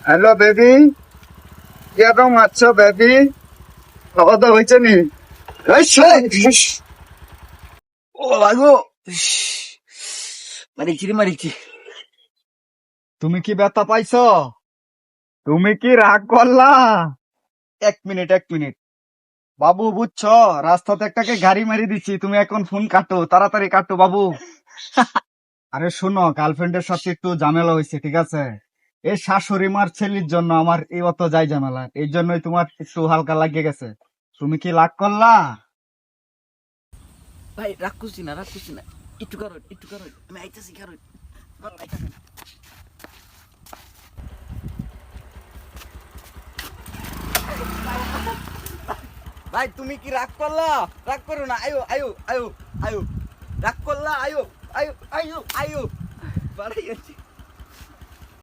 Hello baby, কিরকম আছো baby? খাওয়া দাওয়া হয়েছে নি? এই শোন, ও আগো মারিছি। তুমি কি ব্যথা পাইছো? তুমি কি রাগ করলা? 1 মিনিট বাবু, বুঝছো? রাস্তাতে একটাকে গাড়ি মারি দিচ্ছি, তুমি এখন ফোন কাটো, তাড়াতাড়ি কাটো বাবু। আরে শোনো, গার্লফ্রেন্ডের সাথে একটু ঝামেলা হয়েছে, ঠিক আছে? এই শাশুড়ি মার ছেলের জন্য আমার এই অত যাই ঝামেলা, এই জন্যই তোমার একটু হালকা লাগিয়ে গেছে। তুমি কি রাগ করলা? ভাই রাগ করছি না একটু কারণ আমি আইতাছি কারণ ভাই তুমি কি রাগ করলা? রাগ করো না, আয়ো আয়ো আয়ো আয়ো রাগ করলা, আয়ো আয়ো আয়ো আয়ো বাড়াই